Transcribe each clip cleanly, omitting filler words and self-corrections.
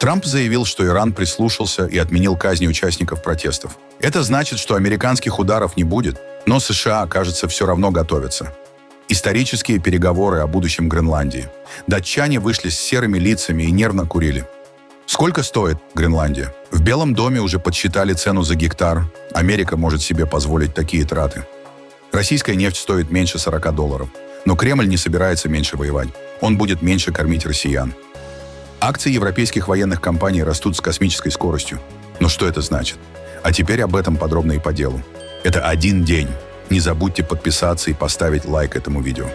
Трамп заявил, что Иран прислушался и отменил казни участников протестов. Это значит, что американских ударов не будет, но США, кажется, все равно готовятся. Исторические переговоры о будущем Гренландии. Датчане вышли с серыми лицами и нервно курили. Сколько стоит Гренландия? В Белом доме уже подсчитали цену за гектар. Америка может себе позволить такие траты. Российская нефть стоит меньше $40. Но Кремль не собирается меньше воевать. Он будет меньше кормить россиян. Акции европейских военных компаний растут с космической скоростью. Но что это значит? А теперь об этом подробно и по делу. Это один день. Не забудьте подписаться и поставить лайк этому видео.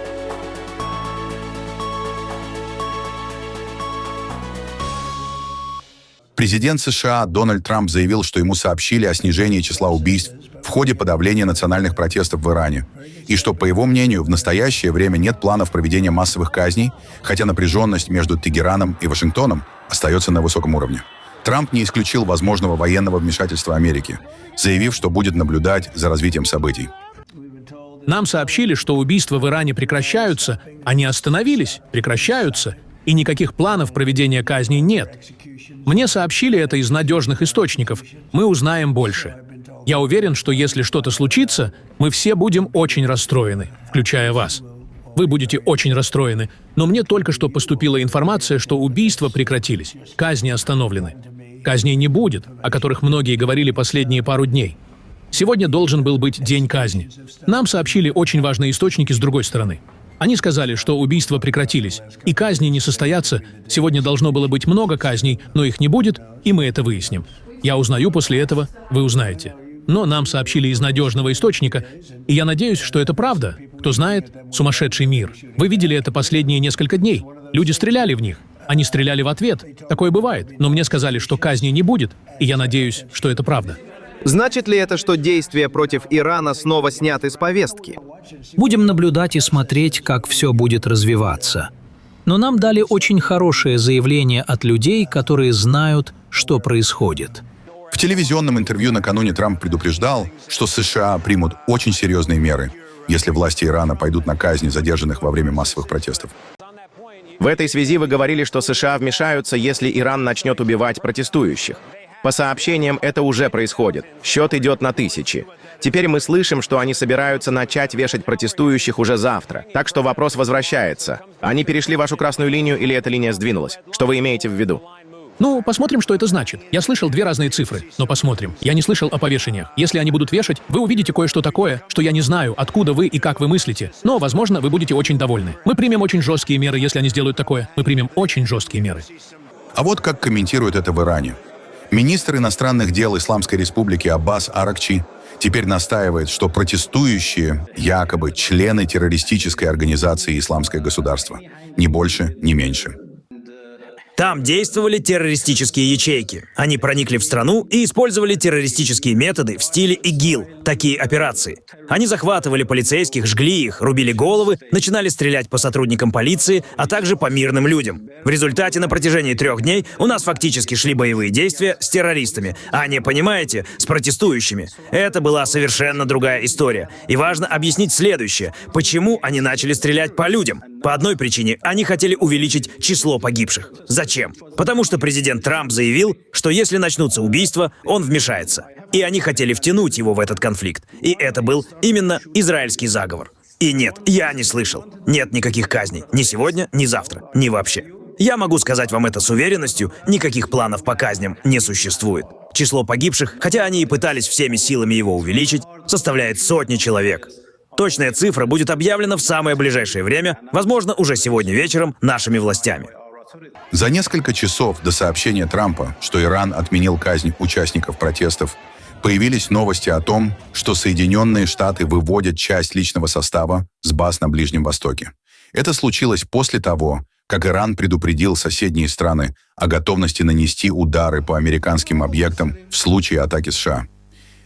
Президент США Дональд Трамп заявил, что ему сообщили о снижении числа убийств в ходе подавления национальных протестов в Иране, и что, по его мнению, в настоящее время нет планов проведения массовых казней, хотя напряженность между Тегераном и Вашингтоном остается на высоком уровне. Трамп не исключил возможного военного вмешательства Америки, заявив, что будет наблюдать за развитием событий. Нам сообщили, что убийства в Иране прекращаются, они остановились, прекращаются, и никаких планов проведения казней нет. Мне сообщили это из надежных источников. Мы узнаем больше. Я уверен, что если что-то случится, мы все будем очень расстроены, включая вас. Вы будете очень расстроены, но мне только что поступила информация, что убийства прекратились, казни остановлены. Казней не будет, о которых многие говорили последние пару дней. Сегодня должен был быть день казни. Нам сообщили очень важные источники с другой стороны. Они сказали, что убийства прекратились, и казни не состоятся. Сегодня должно было быть много казней, но их не будет, и мы это выясним. Я узнаю после этого, вы узнаете. Но нам сообщили из надежного источника, и я надеюсь, что это правда. Кто знает, сумасшедший мир. Вы видели это последние несколько дней. Люди стреляли в них. Они стреляли в ответ. Такое бывает. Но мне сказали, что казни не будет, и я надеюсь, что это правда. Значит ли это, что действия против Ирана снова сняты с повестки? Будем наблюдать и смотреть, как все будет развиваться. Но нам дали очень хорошее заявление от людей, которые знают, что происходит. В телевизионном интервью накануне Трамп предупреждал, что США примут очень серьезные меры, если власти Ирана пойдут на казни задержанных во время массовых протестов. В этой связи вы говорили, что США вмешаются, если Иран начнет убивать протестующих. По сообщениям, это уже происходит. Счет идет на тысячи. Теперь мы слышим, что они собираются начать вешать протестующих уже завтра. Так что вопрос возвращается. Они перешли вашу красную линию или эта линия сдвинулась? Что вы имеете в виду? Ну, посмотрим, что это значит. Я слышал две разные цифры, но посмотрим. Я не слышал о повешениях. Если они будут вешать, вы увидите кое-что такое, что я не знаю, откуда вы и как вы мыслите. Но, возможно, вы будете очень довольны. Мы примем очень жесткие меры, если они сделают такое. Мы примем очень жесткие меры. А вот как комментируют это в Иране. Министр иностранных дел Исламской Республики Аббас Аракчи теперь настаивает, что протестующие якобы члены террористической организации «Исламское государство». Ни больше, ни меньше. Там действовали террористические ячейки. Они проникли в страну и использовали террористические методы в стиле ИГИЛ, такие операции. Они захватывали полицейских, жгли их, рубили головы, начинали стрелять по сотрудникам полиции, а также по мирным людям. В результате на протяжении 3 дней у нас фактически шли боевые действия с террористами, а не, понимаете, с протестующими. Это была совершенно другая история. И важно объяснить следующее. Почему они начали стрелять по людям? По одной причине – они хотели увеличить число погибших. Зачем? Потому что президент Трамп заявил, что если начнутся убийства, он вмешается. И они хотели втянуть его в этот конфликт. И это был именно израильский заговор. И нет, я не слышал. Нет никаких казней. Ни сегодня, ни завтра. Ни вообще. Я могу сказать вам это с уверенностью, никаких планов по казням не существует. Число погибших, хотя они и пытались всеми силами его увеличить, составляет сотни человек. Точная цифра будет объявлена в самое ближайшее время, возможно, уже сегодня вечером нашими властями. За несколько часов до сообщения Трампа, что Иран отменил казнь участников протестов, появились новости о том, что Соединенные Штаты выводят часть личного состава с баз на Ближнем Востоке. Это случилось после того, как Иран предупредил соседние страны о готовности нанести удары по американским объектам в случае атаки США.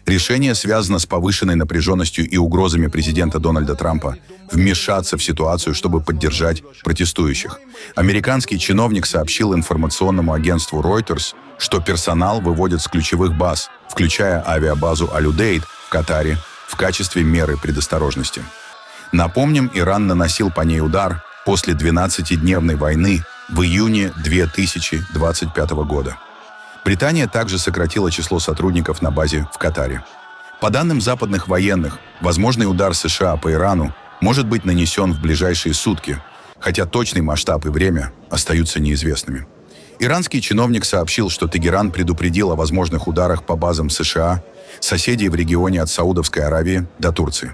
Решение связано с повышенной напряженностью и угрозами президента Дональда Трампа вмешаться в ситуацию, чтобы поддержать протестующих. Американский чиновник сообщил информационному агентству Reuters, что персонал выводят с ключевых баз, включая авиабазу Аль-Удейд в Катаре, в качестве меры предосторожности. Напомним, Иран наносил по ней удар после 12-дневной войны в июне 2025 года. Британия также сократила число сотрудников на базе в Катаре. По данным западных военных, возможный удар США по Ирану может быть нанесен в ближайшие сутки, хотя точный масштаб и время остаются неизвестными. Иранский чиновник сообщил, что Тегеран предупредил о возможных ударах по базам США, соседей в регионе от Саудовской Аравии до Турции.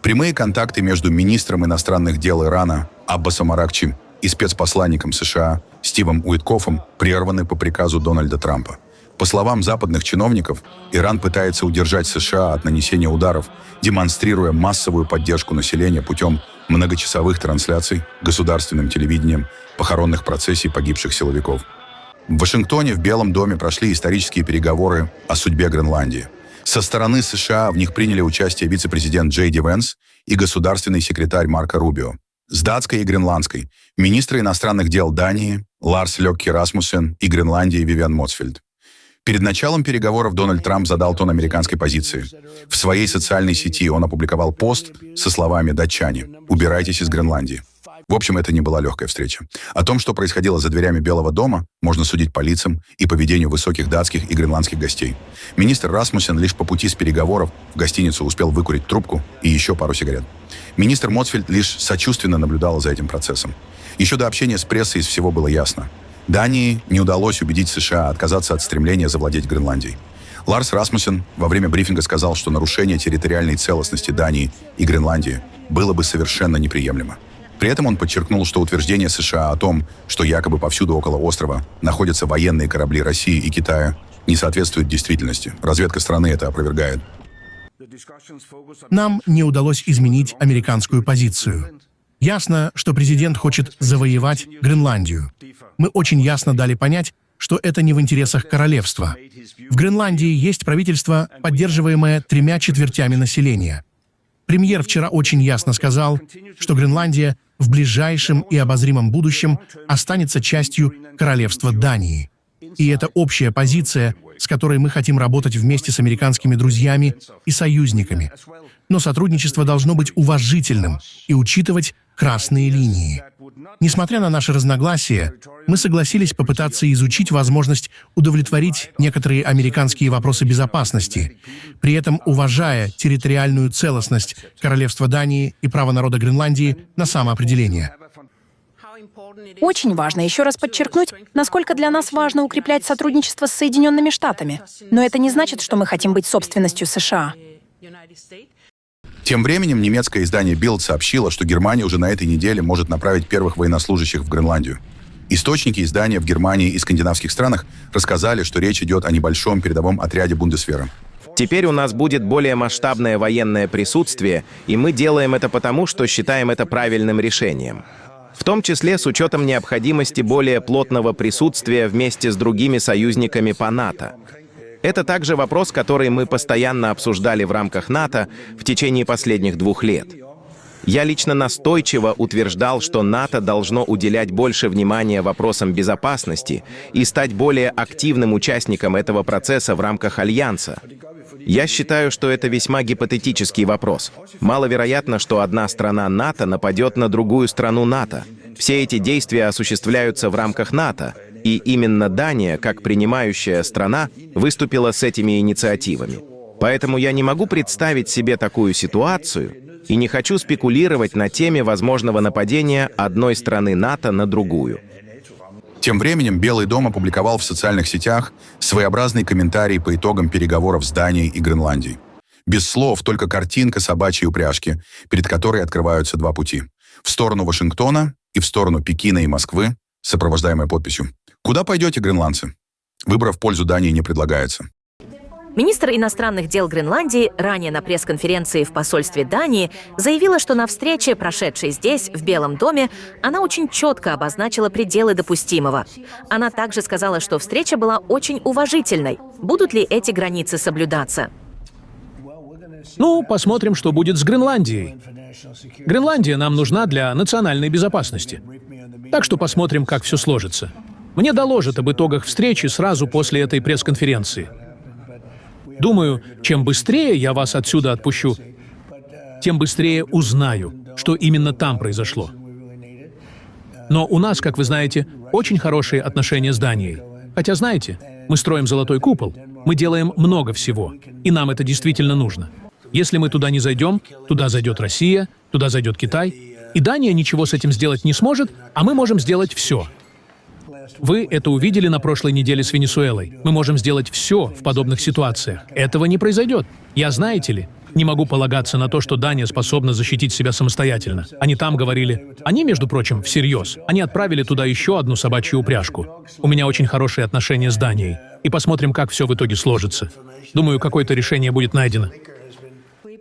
Прямые контакты между министром иностранных дел Ирана Аббасом Аракчи и спецпосланником США Стивом Уиткофом прерваны по приказу Дональда Трампа. По словам западных чиновников, Иран пытается удержать США от нанесения ударов, демонстрируя массовую поддержку населения путем многочасовых трансляций государственным телевидением похоронных процессий погибших силовиков. В Вашингтоне в Белом доме прошли исторические переговоры о судьбе Гренландии. Со стороны США в них приняли участие вице-президент Джей Ди Венс и государственный секретарь Марко Рубио. С датской и гренландской – министры иностранных дел Дании Ларс Лёкке Расмуссен и Гренландии Вивиан Моцфельд. Перед началом переговоров Дональд Трамп задал тон американской позиции. В своей социальной сети он опубликовал пост со словами «Датчане, убирайтесь из Гренландии». В общем, это не была легкая встреча. О том, что происходило за дверями Белого дома, можно судить по лицам и поведению высоких датских и гренландских гостей. Министр Расмуссен лишь по пути с переговоров в гостиницу успел выкурить трубку и еще пару сигарет. Министр Моцфельд лишь сочувственно наблюдала за этим процессом. Еще до общения с прессой из всего было ясно. Дании не удалось убедить США отказаться от стремления завладеть Гренландией. Ларс Расмуссен во время брифинга сказал, что нарушение территориальной целостности Дании и Гренландии было бы совершенно неприемлемо. При этом он подчеркнул, что утверждение США о том, что якобы повсюду около острова находятся военные корабли России и Китая, не соответствует действительности. Разведка страны это опровергает. Нам не удалось изменить американскую позицию. Ясно, что президент хочет завоевать Гренландию. Мы очень ясно дали понять, что это не в интересах королевства. В Гренландии есть правительство, поддерживаемое 3/4 населения. Премьер вчера очень ясно сказал, что Гренландия в ближайшем и обозримом будущем останется частью королевства Дании. И это общая позиция, с которой мы хотим работать вместе с американскими друзьями и союзниками. Но сотрудничество должно быть уважительным и учитывать красные линии. Несмотря на наши разногласия, мы согласились попытаться изучить возможность удовлетворить некоторые американские вопросы безопасности, при этом уважая территориальную целостность Королевства Дании и право народа Гренландии на самоопределение. Очень важно еще раз подчеркнуть, насколько для нас важно укреплять сотрудничество с Соединенными Штатами. Но это не значит, что мы хотим быть собственностью США. Тем временем немецкое издание Bild сообщило, что Германия уже на этой неделе может направить первых военнослужащих в Гренландию. Источники издания в Германии и скандинавских странах рассказали, что речь идет о небольшом передовом отряде Бундесвера. Теперь у нас будет более масштабное военное присутствие, и мы делаем это потому, что считаем это правильным решением. В том числе с учетом необходимости более плотного присутствия вместе с другими союзниками по НАТО. Это также вопрос, который мы постоянно обсуждали в рамках НАТО в течение последних 2 лет. Я лично настойчиво утверждал, что НАТО должно уделять больше внимания вопросам безопасности и стать более активным участником этого процесса в рамках Альянса. Я считаю, что это весьма гипотетический вопрос. Маловероятно, что одна страна НАТО нападет на другую страну НАТО. Все эти действия осуществляются в рамках НАТО, и именно Дания, как принимающая страна, выступила с этими инициативами. Поэтому я не могу представить себе такую ситуацию и не хочу спекулировать на теме возможного нападения одной страны НАТО на другую. Тем временем Белый дом опубликовал в социальных сетях своеобразный комментарий по итогам переговоров с Данией и Гренландией. Без слов, только картинка собачьей упряжки, перед которой открываются 2 пути. В сторону Вашингтона и в сторону Пекина и Москвы, сопровождаемая подписью «Куда пойдете, гренландцы?». Выбора в пользу Дании не предлагается. Министр иностранных дел Гренландии ранее на пресс-конференции в посольстве Дании заявила, что на встрече, прошедшей здесь, в Белом доме, она очень четко обозначила пределы допустимого. Она также сказала, что встреча была очень уважительной. Будут ли эти границы соблюдаться? Ну, посмотрим, что будет с Гренландией. Гренландия нам нужна для национальной безопасности. Так что посмотрим, как все сложится. Мне доложат об итогах встречи сразу после этой пресс-конференции. Думаю, чем быстрее я вас отсюда отпущу, тем быстрее узнаю, что именно там произошло. Но у нас, как вы знаете, очень хорошие отношения с Данией. Хотя, знаете, мы строим золотой купол, мы делаем много всего, и нам это действительно нужно. Если мы туда не зайдем, туда зайдет Россия, туда зайдет Китай, и Дания ничего с этим сделать не сможет, а мы можем сделать все. Вы это увидели на прошлой неделе с Венесуэлой. Мы можем сделать все в подобных ситуациях. Этого не произойдет. Я, знаете ли, не могу полагаться на то, что Дания способна защитить себя самостоятельно. Они там говорили... Они, между прочим, всерьез. Они отправили туда еще одну собачью упряжку. У меня очень хорошие отношения с Данией. И посмотрим, как все в итоге сложится. Думаю, какое-то решение будет найдено.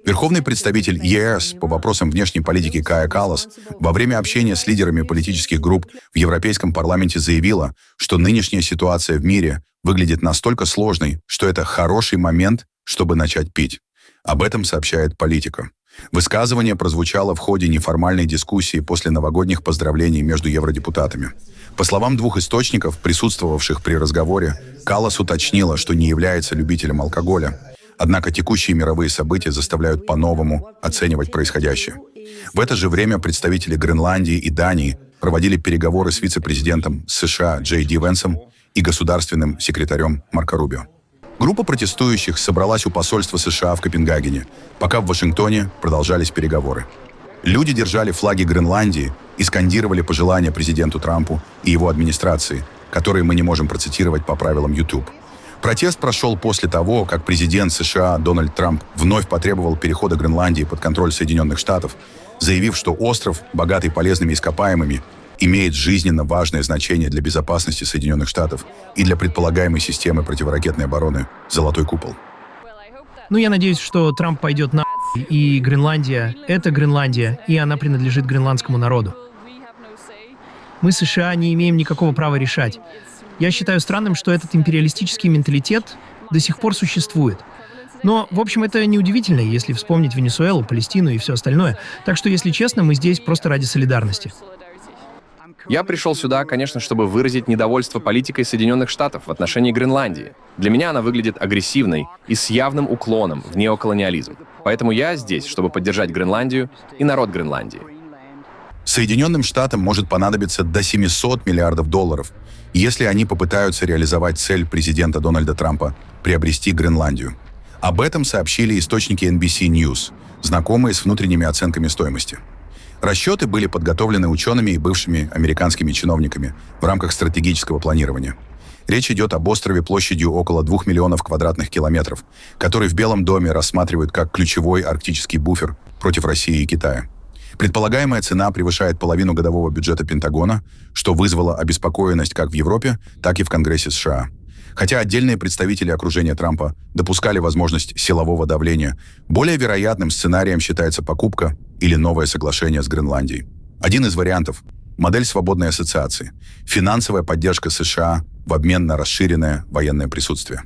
Верховный представитель ЕС по вопросам внешней политики Кая Каллас во время общения с лидерами политических групп в Европейском парламенте заявила, что нынешняя ситуация в мире выглядит настолько сложной, что это хороший момент, чтобы начать пить. Об этом сообщает Политика. Высказывание прозвучало в ходе неформальной дискуссии после новогодних поздравлений между евродепутатами. По словам двух источников, присутствовавших при разговоре, Каллас уточнила, что не является любителем алкоголя. Однако текущие мировые события заставляют по-новому оценивать происходящее. В это же время представители Гренландии и Дании проводили переговоры с вице-президентом США Джей Ди Венсом и государственным секретарем Марко Рубио. Группа протестующих собралась у посольства США в Копенгагене, пока в Вашингтоне продолжались переговоры. Люди держали флаги Гренландии и скандировали пожелания президенту Трампу и его администрации, которые мы не можем процитировать по правилам YouTube. Протест прошел после того, как президент США Дональд Трамп вновь потребовал перехода Гренландии под контроль Соединенных Штатов, заявив, что остров, богатый полезными ископаемыми, имеет жизненно важное значение для безопасности Соединенных Штатов и для предполагаемой системы противоракетной обороны «Золотой купол». Ну, я надеюсь, что Трамп пойдет на и Гренландия — это Гренландия, и она принадлежит гренландскому народу. Мы, США, не имеем никакого права решать. Я считаю странным, что этот империалистический менталитет до сих пор существует. Но, в общем, это неудивительно, если вспомнить Венесуэлу, Палестину и все остальное. Так что, если честно, мы здесь просто ради солидарности. Я пришел сюда, конечно, чтобы выразить недовольство политикой Соединенных Штатов в отношении Гренландии. Для меня она выглядит агрессивной и с явным уклоном в неоколониализм. Поэтому я здесь, чтобы поддержать Гренландию и народ Гренландии. Соединенным Штатам может понадобиться до $700 миллиардов, если они попытаются реализовать цель президента Дональда Трампа приобрести Гренландию. Об этом сообщили источники NBC News, знакомые с внутренними оценками стоимости. Расчеты были подготовлены учеными и бывшими американскими чиновниками в рамках стратегического планирования. Речь идет об острове площадью около 2 миллионов квадратных километров, который в Белом доме рассматривают как ключевой арктический буфер против России и Китая. Предполагаемая цена превышает половину годового бюджета Пентагона, что вызвало обеспокоенность как в Европе, так и в Конгрессе США. Хотя отдельные представители окружения Трампа допускали возможность силового давления, более вероятным сценарием считается покупка или новое соглашение с Гренландией. Один из вариантов – модель свободной ассоциации, финансовая поддержка США в обмен на расширенное военное присутствие.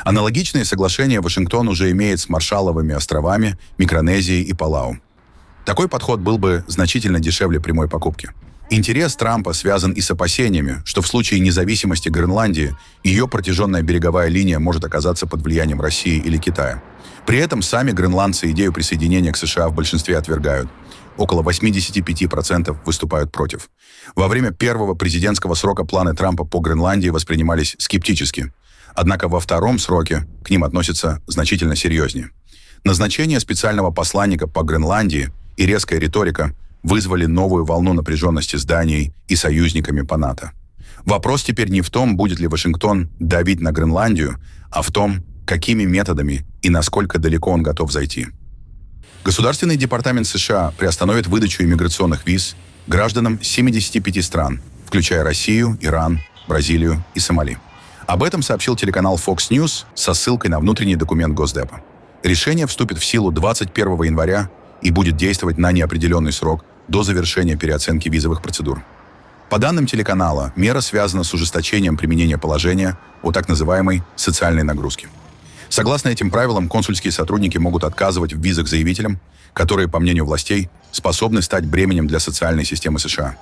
Аналогичные соглашения Вашингтон уже имеет с Маршалловыми островами, Микронезией и Палау. Такой подход был бы значительно дешевле прямой покупки. Интерес Трампа связан и с опасениями, что в случае независимости Гренландии ее протяженная береговая линия может оказаться под влиянием России или Китая. При этом сами гренландцы идею присоединения к США в большинстве отвергают. Около 85% выступают против. Во время первого президентского срока планы Трампа по Гренландии воспринимались скептически. Однако во втором сроке к ним относятся значительно серьезнее. Назначение специального посланника по Гренландии и резкая риторика вызвали новую волну напряженности с Данией и союзниками по НАТО. Вопрос теперь не в том, будет ли Вашингтон давить на Гренландию, а в том, какими методами и насколько далеко он готов зайти. Государственный департамент США приостановит выдачу иммиграционных виз гражданам 75 стран, включая Россию, Иран, Бразилию и Сомали. Об этом сообщил телеканал Fox News со ссылкой на внутренний документ Госдепа. Решение вступит в силу 21 января и будет действовать на неопределенный срок до завершения переоценки визовых процедур. По данным телеканала, мера связана с ужесточением применения положения о так называемой социальной нагрузке. Согласно этим правилам, консульские сотрудники могут отказывать в визах заявителям, которые, по мнению властей, способны стать бременем для социальной системы США.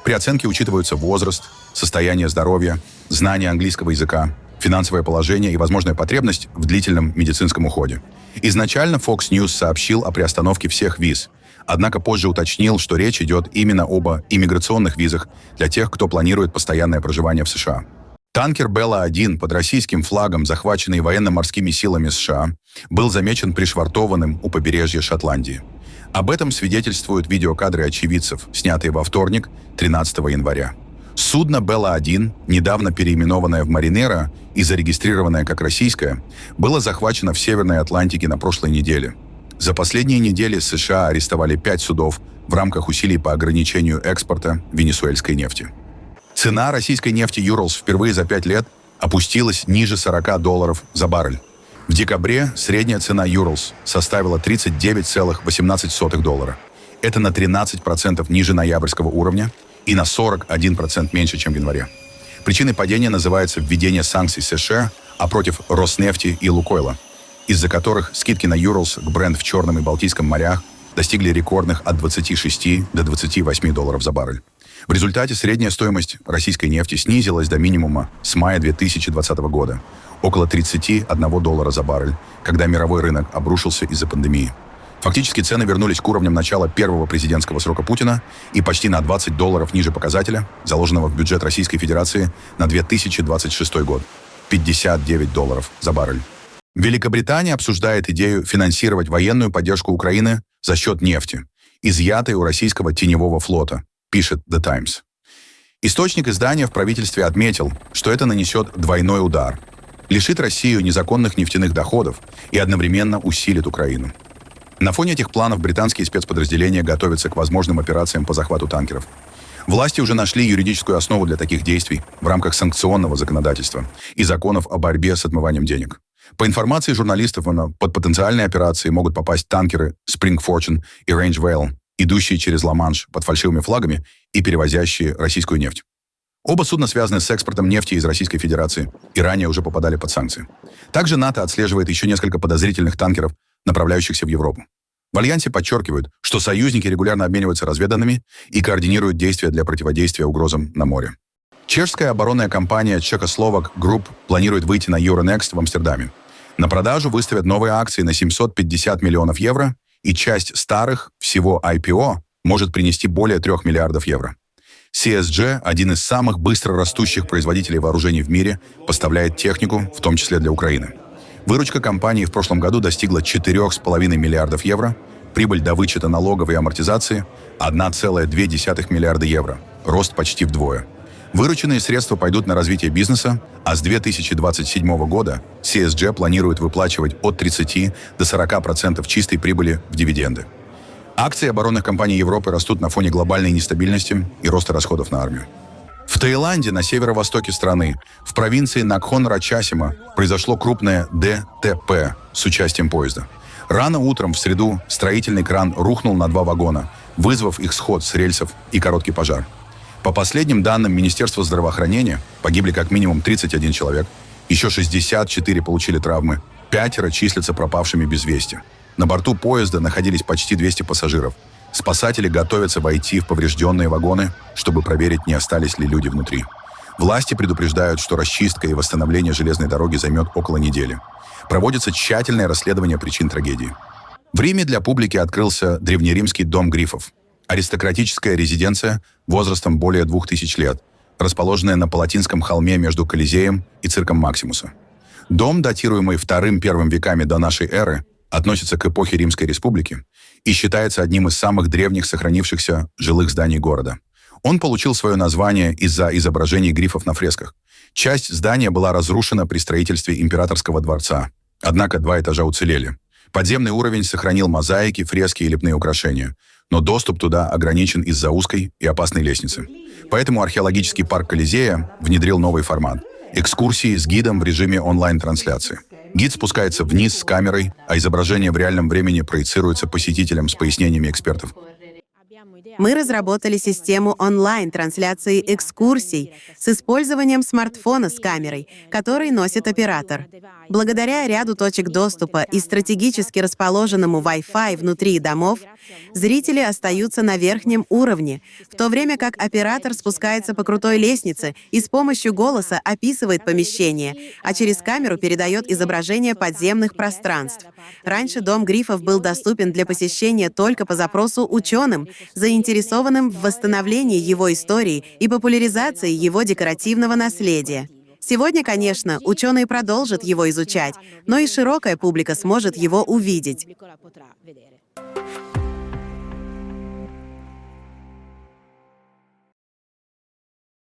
При оценке учитываются возраст, состояние здоровья, знание английского языка, финансовое положение и возможная потребность в длительном медицинском уходе. Изначально Fox News сообщил о приостановке всех виз, однако позже уточнил, что речь идет именно об иммиграционных визах для тех, кто планирует постоянное проживание в США. Танкер «Белла-1» под российским флагом, захваченный военно-морскими силами США, был замечен пришвартованным у побережья Шотландии. Об этом свидетельствуют видеокадры очевидцев, снятые во вторник, 13 января. Судно «Белла-1», недавно переименованное в «Маринера» и зарегистрированное как российское, было захвачено в Северной Атлантике на прошлой неделе. За последние недели США арестовали 5 судов в рамках усилий по ограничению экспорта венесуэльской нефти. Цена российской нефти «Юралс» впервые за 5 лет опустилась ниже $40 за баррель. В декабре средняя цена «Юралс» составила $39,18. Это на 13% ниже ноябрьского уровня и на 41% меньше, чем в январе. Причиной падения называется введение санкций США против Роснефти и Лукойла, из-за которых скидки на «Юралс» к Брент в Черном и Балтийском морях достигли рекордных от 26 до $28 за баррель. В результате средняя стоимость российской нефти снизилась до минимума с мая 2020 года, около $31 за баррель, когда мировой рынок обрушился из-за пандемии. Фактически цены вернулись к уровням начала первого президентского срока Путина и почти на $20 ниже показателя, заложенного в бюджет Российской Федерации на 2026 год – $59 за баррель. Великобритания обсуждает идею финансировать военную поддержку Украины за счет нефти, изъятой у российского теневого флота, пишет The Times. Источник издания в правительстве отметил, что это нанесет двойной удар, лишит Россию незаконных нефтяных доходов и одновременно усилит Украину. На фоне этих планов британские спецподразделения готовятся к возможным операциям по захвату танкеров. Власти уже нашли юридическую основу для таких действий в рамках санкционного законодательства и законов о борьбе с отмыванием денег. По информации журналистов, под потенциальные операции могут попасть танкеры Spring Fortune и Range Vale, идущие через Ла-Манш под фальшивыми флагами и перевозящие российскую нефть. Оба судна связаны с экспортом нефти из Российской Федерации и ранее уже попадали под санкции. Также НАТО отслеживает еще несколько подозрительных танкеров, направляющихся в Европу. В Альянсе подчеркивают, что союзники регулярно обмениваются разведданными и координируют действия для противодействия угрозам на море. Чешская оборонная компания Czechoslovak Group планирует выйти на Euronext в Амстердаме. На продажу выставят новые акции на 750 миллионов евро, и часть старых, всего IPO, может принести более 3 миллиардов евро. CSG, один из самых быстро растущих производителей вооружений в мире, поставляет технику, в том числе для Украины. Выручка компании в прошлом году достигла 4,5 миллиардов евро, прибыль до вычета налогов и амортизации – 1,2 миллиарда евро, рост почти вдвое. Вырученные средства пойдут на развитие бизнеса, а с 2027 года CSG планирует выплачивать от 30 до 40% чистой прибыли в дивиденды. Акции оборонных компаний Европы растут на фоне глобальной нестабильности и роста расходов на армию. В Таиланде, на северо-востоке страны, в провинции Накхон-Рачасима, произошло крупное ДТП с участием поезда. Рано утром в среду строительный кран рухнул на 2 вагона, вызвав их сход с рельсов и короткий пожар. По последним данным Министерства здравоохранения, погибли как минимум 31 человек, еще 64 получили травмы, 5 числятся пропавшими без вести. На борту поезда находились почти 200 пассажиров. Спасатели готовятся войти в поврежденные вагоны, чтобы проверить, не остались ли люди внутри. Власти предупреждают, что расчистка и восстановление железной дороги займет около недели. Проводится тщательное расследование причин трагедии. В Риме для публики открылся древнеримский дом Грифов. Аристократическая резиденция возрастом более 2000 лет, расположенная на Палатинском холме между Колизеем и цирком Максимуса. Дом, датируемый II-I веками до нашей эры, относится к эпохе Римской Республики и считается одним из самых древних сохранившихся жилых зданий города. Он получил свое название из-за изображений грифов на фресках. Часть здания была разрушена при строительстве императорского дворца, однако 2 этажа уцелели. Подземный уровень сохранил мозаики, фрески и лепные украшения, но доступ туда ограничен из-за узкой и опасной лестницы. Поэтому археологический парк Колизея внедрил новый формат – экскурсии с гидом в режиме онлайн-трансляции. Гид спускается вниз с камерой, а изображение в реальном времени проецируется посетителям с пояснениями экспертов. Мы разработали систему онлайн-трансляции экскурсий с использованием смартфона с камерой, который носит оператор. Благодаря ряду точек доступа и стратегически расположенному Wi-Fi внутри домов, зрители остаются на верхнем уровне, в то время как оператор спускается по крутой лестнице и с помощью голоса описывает помещение, а через камеру передает изображение подземных пространств. Раньше дом Гриффов был доступен для посещения только по запросу ученым, заинтересованным в восстановлении его истории и популяризации его декоративного наследия. Сегодня, конечно, ученые продолжат его изучать, но и широкая публика сможет его увидеть.